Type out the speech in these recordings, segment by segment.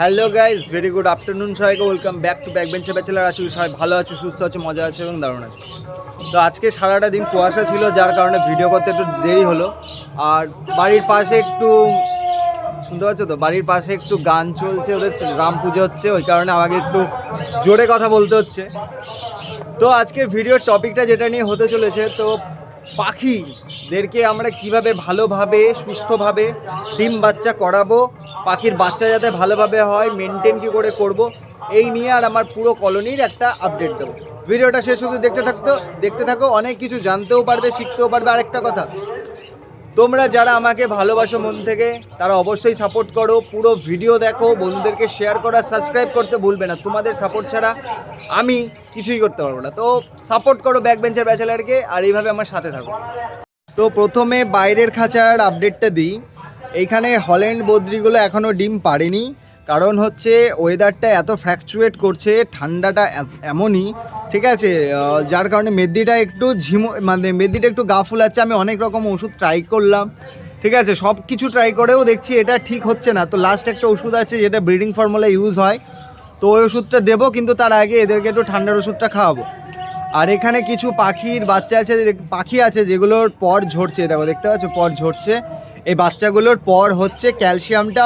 Hello guys, very good afternoon সবাইকে। Welcome back to back বেঞ্চে bachelor. আছি সবাই ভালো আছে, সুস্থ আছে, মজা আছে এবং দারুণ আছে। তো আজকে সারাটা দিন কুয়াশা ছিল, যার কারণে ভিডিও করতে একটু দেরি হলো। আর বাড়ির পাশে একটু শুনতে পাচ্ছ তো, বাড়ির পাশে একটু গান চলছে, ওদের রাম পুজো হচ্ছে, ওই কারণে আমাকে একটু জোরে কথা বলতে হচ্ছে। তো আজকের ভিডিওর টপিকটা যেটা নিয়ে হতে চলেছে, তো পাখিদেরকে আমরা কিভাবে ভালোভাবে সুস্থভাবে ডিম বাচ্চা করাবো, পাখির বাচ্চা যাতে ভালোভাবে হয়, মেনটেন কী করে করব, এই নিয়ে আর আমার পুরো কলোনির একটা আপডেট দেবো। ভিডিওটা শেষ অবধি দেখতে থাকো, অনেক কিছু জানতেও পারবে, শিখতেও পারবে। আরেকটা কথা, তোমরা যারা আমাকে ভালোবাসো মন থেকে, তারা অবশ্যই সাপোর্ট করো, পুরো ভিডিও দেখো, বন্ধুদেরকে শেয়ার করো, সাবস্ক্রাইব করতে ভুলবে না। তোমাদের সাপোর্ট ছাড়া আমি কিছুই করতে পারবো না। তো সাপোর্ট করো ব্যাক বেঞ্চের ব্যাচেলারকে, আর এইভাবে আমার সাথে থাকো। তো প্রথমে বাইরের খাঁচার আপডেটটা দিই। এইখানে হল্যান্ড বদ্রিগুলো এখনও ডিম পারেনি, কারণ হচ্ছে ওয়েদারটা এত ফ্ল্যাকচুয়েট করছে, ঠান্ডাটা এমনই, ঠিক আছে, যার কারণে মেদিটা একটু মেদিটা একটু গা ফুলাচ্ছে। আমি অনেক রকম ওষুধ ট্রাই করলাম, ঠিক আছে, সব কিছু ট্রাই করেও দেখছি এটা ঠিক হচ্ছে না। তো লাস্ট একটা ওষুধ আছে যেটা ব্রিডিং ফর্মুলা ইউজ হয়, তো ওই ওষুধটা দেবো, কিন্তু তার আগে এদেরকে একটু ঠান্ডার ওষুধটা খাওয়াবো। আর এখানে কিছু পাখির বাচ্চা আছে, পাখি আছে যেগুলোর পর ঝরছে, দেখো দেখতে পাচ্ছ পর ঝরছে। এই বাচ্চাগুলোর পর হচ্ছে ক্যালসিয়ামটা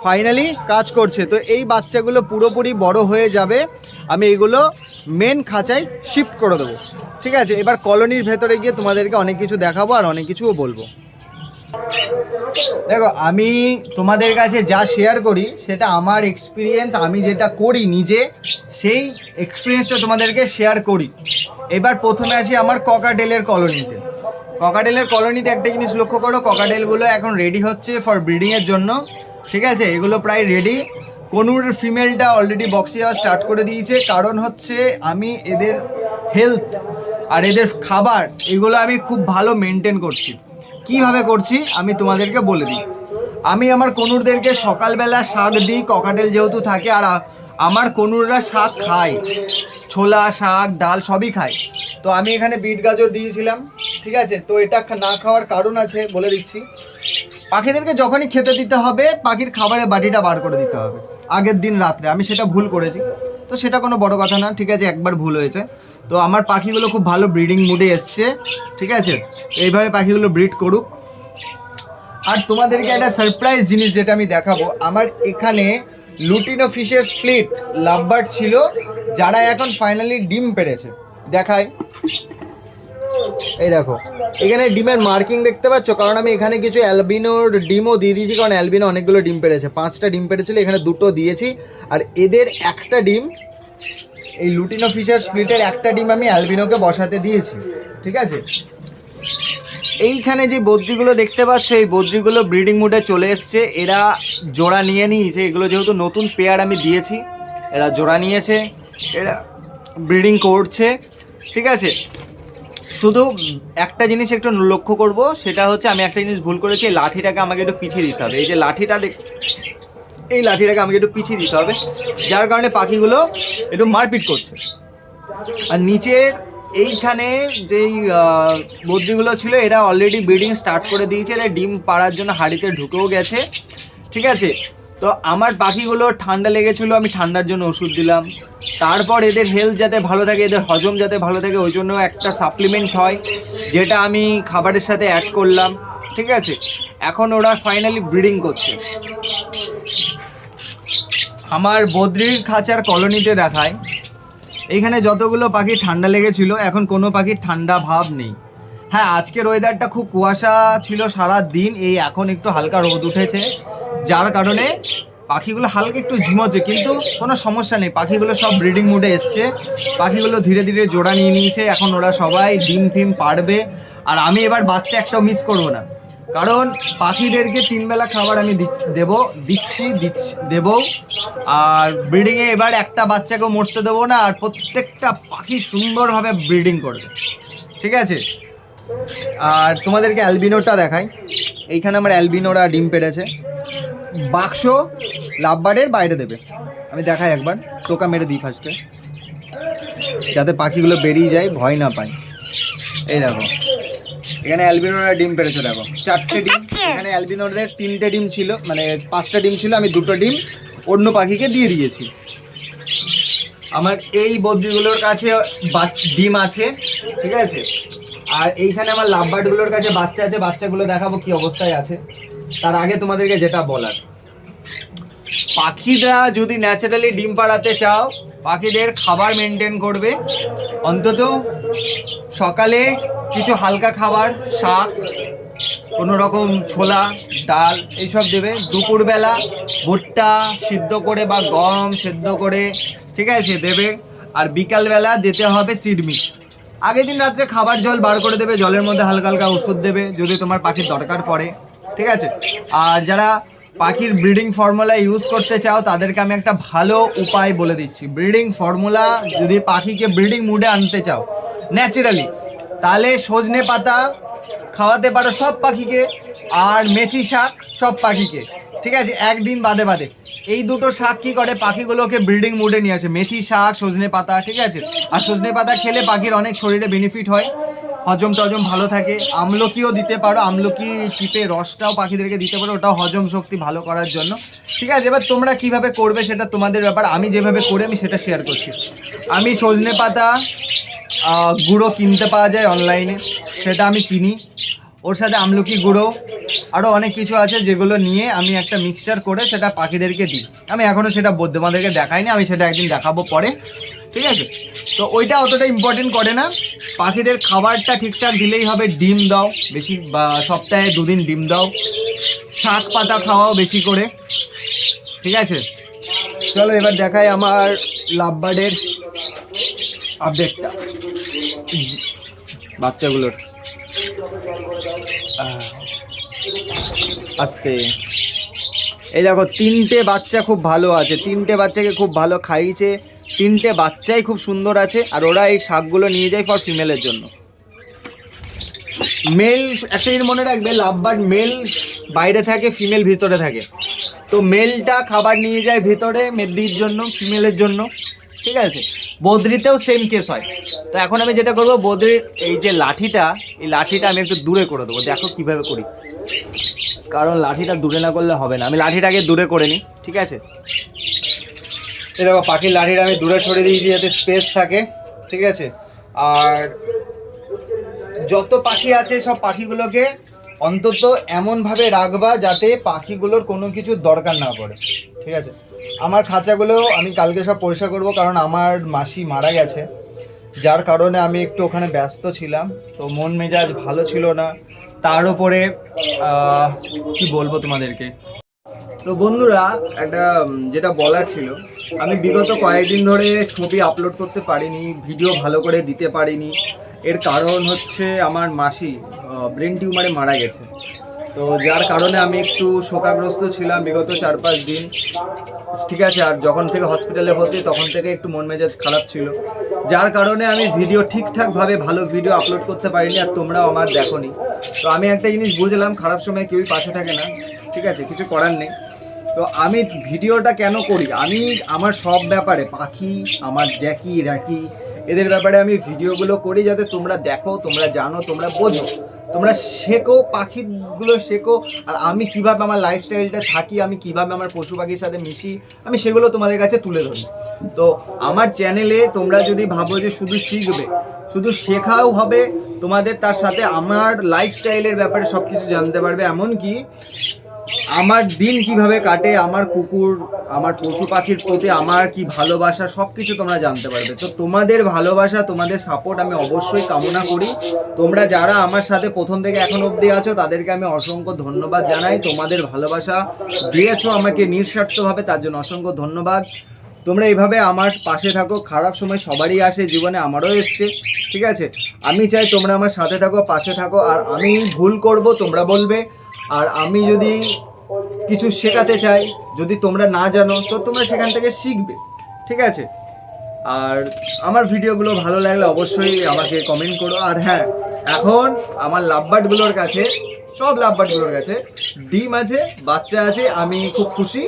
ফাইনালি কাজ করছে। তো এই বাচ্চাগুলো পুরোপুরি বড় হয়ে যাবে, আমি এইগুলো মেন খাঁচায় শিফট করে দেবো, ঠিক আছে। এবার কলোনির ভেতরে গিয়ে তোমাদেরকে অনেক কিছু দেখাবো আর অনেক কিছুও বলবো। দেখো, আমি তোমাদের কাছে যা শেয়ার করি সেটা আমার এক্সপিরিয়েন্স, আমি যেটা করি নিজে, সেই এক্সপিরিয়েন্সটা তোমাদেরকে শেয়ার করি। এবার প্রথমে আসি আমার ককাটেলের কলোনিতে। ককাটেলের কলোনিতে একটা জিনিস লক্ষ্য করো, ককাটেলগুলো এখন রেডি হচ্ছে ফর ব্রিডিংয়ের জন্য, ঠিক আছে। এগুলো প্রায় রেডি। কনুরের ফিমেলটা অলরেডি বক্সে যাওয়া স্টার্ট করে দিয়েছে, কারণ হচ্ছে আমি এদের হেলথ আর এদের খাবার এগুলো আমি খুব ভালো মেনটেন করছি। কিভাবে করছি আমি তোমাদেরকে বলে দিই। আমি আমার কনুরদেরকে সকালবেলা শাক দিই, ককাটেল যেহেতু থাকে, আর আমার কনুররা শাক খায়, ছোলা শাক ডাল সবই খায়। তো আমি এখানে বিট গাজর দিয়েছিলাম, ঠিক আছে। তো এটা না খাওয়ার কারণ আছে, বলে দিচ্ছি। পাখিদেরকে যখনই খেতে দিতে হবে, পাখির খাবারের বাটিটা বার করে দিতে হবে আগের দিন রাত্রে। আমি সেটা ভুল করেছি, তো সেটা কোনো বড় কথা না, ঠিক আছে, একবার ভুল হয়েছে। তো আমার পাখিগুলো খুব ভালো ব্রিডিং মুডে এসছে, ঠিক আছে। এইভাবে পাখিগুলো ব্রিড করুক। আর তোমাদেরকে একটা সারপ্রাইজ জিনিস যেটা আমি দেখাবো, আমার এখানে লুটিনো ফিশের স্প্লিট লাভবার্ড ছিল, যারা এখন ফাইনালি ডিম পেড়েছে। দেখায়, এই দেখো এখানে ডিমের মার্কিং দেখতে পাচ্ছ, কারণ আমি এখানে কিছু অ্যালবিনোর ডিমও দিয়ে দিয়েছি, কারণ অ্যালবিনো অনেকগুলো ডিম পেড়েছে, 5টা ডিম পেড়েছিল, এখানে 2টো দিয়েছি। আর এদের একটা ডিম, এই লুটিনো ফিশের স্প্লিটের একটা ডিম আমি অ্যালবিনোকে বসাতে দিয়েছি, ঠিক আছে। এইখানে যে বদ্রিগুলো দেখতে পাচ্ছ, এই বদ্রিগুলো ব্রিডিং মুডে চলে এসছে, এরা জোড়া নিয়ে নিয়েছে। এগুলো যেহেতু নতুন পেয়ার আমি দিয়েছি, এরা জোড়া নিয়েছে, এরা ব্রিডিং করছে, ঠিক আছে। শুধু একটা জিনিস একটু লক্ষ্য করব, সেটা হচ্ছে আমি একটা জিনিস ভুল করেছি, এই লাঠিটাকে আমাকে একটু পিছিয়ে দিতে হবে। এই যে লাঠিটা এই লাঠিটাকে আমাকে একটু পিছিয়ে দিতে হবে, যার কারণে পাখিগুলো একটু মারপিট করছে। আর নিচের এইখানে যেই বদ্রিগুলো ছিল, এরা অলরেডি ব্রিডিং স্টার্ট করে দিয়েছে, এরা ডিম পাড়ার জন্য হাঁড়িতে ঢুকেও গেছে, ঠিক আছে। তো আমার পাখিগুলো ঠান্ডা লেগেছিলো, আমি ঠান্ডার জন্য ওষুধ দিলাম। তারপর এদের হেলথ যাতে ভালো থাকে, এদের হজম যাতে ভালো থাকে, ওই জন্য একটা সাপ্লিমেন্ট হয়, যেটা আমি খাবারের সাথে অ্যাড করলাম, ঠিক আছে। এখন ওরা ফাইনালি ব্রিডিং করছে। আমার বদ্রির খাঁচার কলোনিতে দেখায়, এইখানে যতগুলো পাখি ঠান্ডা লেগেছিল, এখন কোনো পাখির ঠান্ডা ভাব নেই। হ্যাঁ, আজকের ওয়েদারটা খুব কুয়াশা ছিল সারা দিন, এই এখন একটু হালকা রোদ উঠেছে, যার কারণে পাখিগুলো হালকা একটু ঝিমোচ্ছে, কিন্তু কোনো সমস্যা নেই, পাখিগুলো সব ব্রিডিং মুডে এসছে, পাখিগুলো ধীরে ধীরে জোড়া নিয়ে নিয়েছে, এখন ওরা সবাই ডিম ফিম পাড়বে। আর আমি এবার বাচ্চা একটাও মিস করবো না, কারণ পাখিদেরকে 3 বেলা খাবার আমি দেবো। আর ব্রিডিংয়ে এবার একটা বাচ্চাকেও মরতে দেবো না, আর প্রত্যেকটা পাখি সুন্দরভাবে ব্রিডিং করবে, ঠিক আছে। আর তোমাদেরকে অ্যালবিনোটা দেখাই, এইখানে আমার অ্যালবিনোরা ডিম পেড়েছে। বাক্স লাভবার্ডের বাইরে দেবে, আমি দেখাই একবার, টোকা মেরে দিই ফার্স্টে, যাতে পাখিগুলো বেরিয়ে যায়, ভয় না পায়। এই দেখো, এখানে অ্যালবিনোরা ডিম পেড়েছে, দেখো 4টে ডিম। এখানে অ্যালবিনোদের 3টে ডিম ছিল, মানে 5টা ডিম ছিল, আমি 2টো ডিম অন্য পাখিকে দিয়ে দিয়েছি। আমার এই বদ্রিগুলোর কাছে ডিম আছে, ঠিক আছে। আর এইখানে আমার লাভবার্ডগুলোর কাছে বাচ্চা আছে, বাচ্চাগুলো দেখাবো কি অবস্থায় আছে। তার আগে তোমাদেরকে যেটা বলার, পাখিরা যদি ন্যাচারালি ডিম পাড়াতে চাও, পাখিদের খাবার মেনটেন করবে। অন্তত সকালে কিছু হালকা খাবার, শাক, কোনো রকম ছোলা, ডাল এইসব দেবে। দুপুরবেলা ভুট্টা সিদ্ধ করে বা গম সিদ্ধ করে, ঠিক আছে, দেবে। আর বিকালবেলা দিতে হবে সিড মিক্স। আগের দিন রাত্রে খাবার জল বার করে দেবে, জলের মধ্যে হালকা হালকা ওষুধ দেবে যদি তোমার পাখির দরকার পড়ে, ঠিক আছে। আর যারা পাখির ব্রিডিং ফর্মুলা ইউজ করতে চাও তাদেরকে আমি একটা ভালো উপায় বলে দিচ্ছি। ব্রিডিং ফর্মুলা যদি পাখিকে ব্রিডিং মুডে আনতে চাও ন্যাচারালি, তাহলে সজনে পাতা খাওয়াতে পারো সব পাখিকে, আর মেথি শাক সব পাখিকে, ঠিক আছে, একদিন বাদে বাদে। এই দুটো শাক কি করে পাখিগুলোকে ব্রিডিং মুডে নিয়ে আসে, মেথি শাক, সজনে পাতা, ঠিক আছে। আর সজনে পাতা খেলে পাখির অনেক শরীরে বেনিফিট হয়, হজম টজম ভালো থাকে। আমলকিও দিতে পারো, আমলকি চিপে রসটাও পাখিদেরকে দিতে পারো, ওটাও হজম শক্তি ভালো করার জন্য, ঠিক আছে। এবার তোমরা কিভাবে করবে সেটা তোমাদের ব্যাপার, আমি যেভাবে করে আমি সেটা শেয়ার করছি। আমি সজনে পাতা গুঁড়ো কিনতে পাওয়া যায় অনলাইনে, সেটা আমি কিনি। ওর সাথে আমলকি গুঁড়ো আরও অনেক কিছু আছে যেগুলো নিয়ে আমি একটা মিক্সচার করে সেটা পাখিদেরকে দিই। আমি এখনও সেটা তোমাদেরকে দেখাইনি, আমি সেটা একদিন দেখাবো পরে, ঠিক আছে। তো ওইটা অতটা ইম্পর্টেন্ট করে না, পাখিদের খাবারটা ঠিকঠাক দিলেই হবে। ডিম দাও বেশি, বা সপ্তাহে 2 দিন ডিম দাও। শাক পাতা খাওয়াও বেশি করে, ঠিক আছে। চলো এবার দেখাই আমার লাভবার্ডের আপডেটটা, বাচ্চাগুলোর। আস্তে, এই দেখো 3টে বাচ্চা খুব ভালো আছে, 3টে বাচ্চাকে খুব ভালো খাইয়েছে, 3টে বাচ্চাই খুব সুন্দর আছে। আর ওরা এই শাকগুলো নিয়ে যায় ফর ফিমেলের জন্য। মেল একটা জিনিস মনে রাখবে, লাভবার্ড মেল বাইরে থাকে, ফিমেল ভিতরে থাকে। তো মেলটা খাবার নিয়ে যায় ভিতরে মেদির জন্য, ফিমেলের জন্য, ঠিক আছে। বদ্রিতেও সেম কেস হয়। তো এখন আমি যেটা করবো, বদ্রির এই যে লাঠিটা, এই লাঠিটা আমি একটু দূরে করে দেবো। দেখো কিভাবে করি, কারণ লাঠিটা দূরে না করলে হবে না। আমি লাঠিটাকে দূরে করে নিই, ঠিক আছে। এই দেখো পাখির লাঠিটা আমি দূরে সরে দিয়েছি যাতে স্পেস থাকে, ঠিক আছে। আর যত পাখি আছে সব পাখিগুলোকে অন্তত এমনভাবে রাখবা যাতে পাখিগুলোর কোনো কিছুর দরকার না পড়ে, ঠিক আছে। আমার খাঁচাগুলো আমি কালকে সব পরিষ্কার করবো, কারণ আমার মাসি মারা গেছে, যার কারণে আমি একটু ওখানে ব্যস্ত ছিলাম। তো মন মেজাজ ভালো ছিল না, তার উপরে কি বলবো তোমাদেরকে। তো বন্ধুরা, একটা যেটা বলার ছিল, আমি বিগত কয়েকদিন ধরে ছবি আপলোড করতে পারিনি, ভিডিও ভালো করে দিতে পারিনি। এর কারণ হচ্ছে আমার মাসি ব্রেন টিউমারে মারা গেছে। তো যার কারণে আমি একটু শোকাগ্রস্ত ছিলাম বিগত 4-5 দিন, ঠিক আছে। আর যখন থেকে হসপিটালে ভর্তি তখন থেকে একটু মন মেজাজ খারাপ ছিল, যার কারণে আমি ভিডিও ঠিকঠাকভাবে ভালো ভিডিও আপলোড করতে পারিনি, আর তোমরাও আমার দেখোনি। তো আমি একটা জিনিস বুঝলাম, খারাপ সময় কেউই পাশে থাকে না, ঠিক আছে, কিছু করার নেই। তো আমি ভিডিওটা কেন করি, আমি আমার সব ব্যাপারে, পাখি, আমার জ্যাকি র্যাকি, এদের ব্যাপারে আমি ভিডিওগুলো করি যাতে তোমরা দেখো, তোমরা জানো, তোমরা বোঝো, তোমরা শেখো, পাখিগুলো শেখো। আর আমি কিভাবে আমার লাইফস্টাইলটা থাকি, আমি কিভাবে আমার পশু পাখির সাথে মিশি, আমি সেগুলো তোমাদের কাছে তুলে ধরি। তো আমার চ্যানেলে তোমরা যদি ভাবো যে শুধু শিখবে, শুধু শেখাও হবে তোমাদের, তার সাথে আমার লাইফস্টাইলের ব্যাপারে সব কিছু জানতে পারবে। এমনকি আমার দিন কিভাবে কাটে, আমার কুকুর, আমার পশু পাখির প্রতি আমার কি ভালোবাসা, সব কিছু তোমরা জানতে পারবে। তো তোমাদের ভালোবাসা, তোমাদের সাপোর্ট আমি অবশ্যই কামনা করি। তোমরা যারা আমার সাথে প্রথম থেকে এখন অবধি আছো তাদেরকে আমি অসংখ্য ধন্যবাদ জানাই। তোমাদের ভালোবাসা দিয়েছো আমাকে নিঃস্বার্থভাবে, তার জন্য অসংখ্য ধন্যবাদ। তোমরা এইভাবে আমার পাশে থাকো। খারাপ সময় সবারই আসে জীবনে, আমারও এসছে, ঠিক আছে। আমি চাই তোমরা আমার সাথে থাকো, পাশে থাকো। আর আমি ভুল করব তোমরা বলবে, আর আমি যদি কিছু শেখাতে চাই, যদি তোমরা না জানো তো তোমরা সেখান থেকে শিখবে, ঠিক আছে। আর আমার ভিডিওগুলো ভালো লাগলে অবশ্যই আমাকে কমেন্ট করো। আর হ্যাঁ, এখন আমার লাভবার্ডগুলোর কাছে, সব লাভবার্ডগুলোর কাছে ডিম আছে, বাচ্চা আছে। আমি খুব খুশি।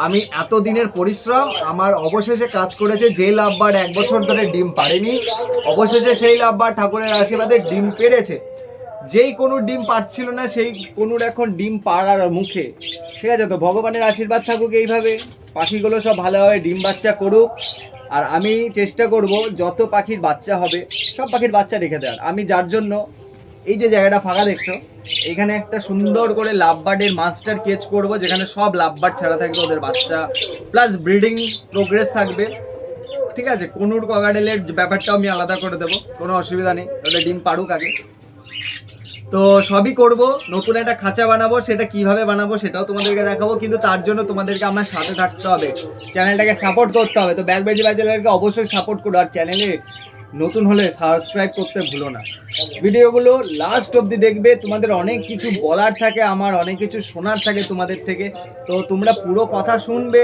আমি এতদিনের পরিশ্রম আমার অবশেষে কাজ করেছে। যে লাভবার্ড 1 বছর ধরে ডিম পারেনি, অবশেষে সেই লাভবার্ড ঠাকুরের আশীর্বাদে ডিম পেড়েছে। যেই কোনো ডিম পাচ্ছিল না, সেই কোনুর এখন ডিম পাড়ার মুখে, ঠিক আছে। তো ভগবানের আশীর্বাদ থাকুক এইভাবে। পাখিগুলো সব ভালোভাবে ডিম বাচ্চা করুক, আর আমি চেষ্টা করব যত পাখির বাচ্চা হবে সব পাখির বাচ্চা রেখে দেওয়ার। আমি যার জন্য এই যে জায়গাটা ফাঁকা দেখছো, এখানে একটা সুন্দর করে লাভবার্ডের মাস্টার কেজ করব, যেখানে সব লাভবার্ড ছাড়া থাকবে, ওদের বাচ্চা প্লাস ব্রিডিং প্রোগ্রেস থাকবে। ঠিক আছে, কোনুর কগাডেলের ব্যাপারটাও আমি আলাদা করে দেবো, কোনো অসুবিধা নেই, ওটা ডিম পাড়ুক আগে। তো সবই করব, নতুন একটা খাঁচা বানাবো, সেটা কিভাবে বানাবো সেটাও তোমাদেরকে দেখাবো, কিন্তু তার জন্য তোমাদেরকে আমার সাথে থাকতে হবে, চ্যানেলটাকে সাপোর্ট করতে হবে। তো ব্যাগ বেঞ্চ ব্যাচেলারকে অবশ্যই সাপোর্ট করো, আর চ্যানেলে নতুন হলে সাবস্ক্রাইব করতে ভুলো না। ভিডিওগুলো লাস্ট অবধি দেখবে, তোমাদের অনেক কিছু বলার থাকে, আমার অনেক কিছু শোনার থাকে তোমাদের থেকে। তো তোমরা পুরো কথা শুনবে,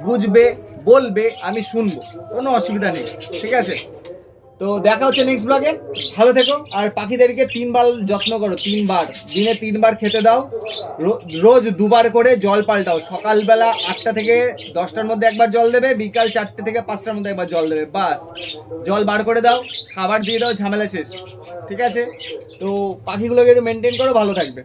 বুঝবে, বলবে, আমি শুনবো, কোনো অসুবিধা নেই। ঠিক আছে, তো দেখা হচ্ছে নেক্সট ব্লগে। ভালো থেকো, আর পাখিদেরকে 3 বার যত্ন করো, 3 বার, দিনে 3 বার খেতে দাও, রোজ 2 বার করে জল পাল্টাও। সকালবেলা 8টা থেকে 10টার মধ্যে একবার জল দেবে, বিকাল 4টে থেকে 5টার মধ্যে একবার জল দেবে, বাস। জল বার করে দাও, খাবার দিয়ে দাও, ঝামেলা শেষ। ঠিক আছে, তো পাখিগুলোকে একটু মেনটেন করো, ভালো থাকবে।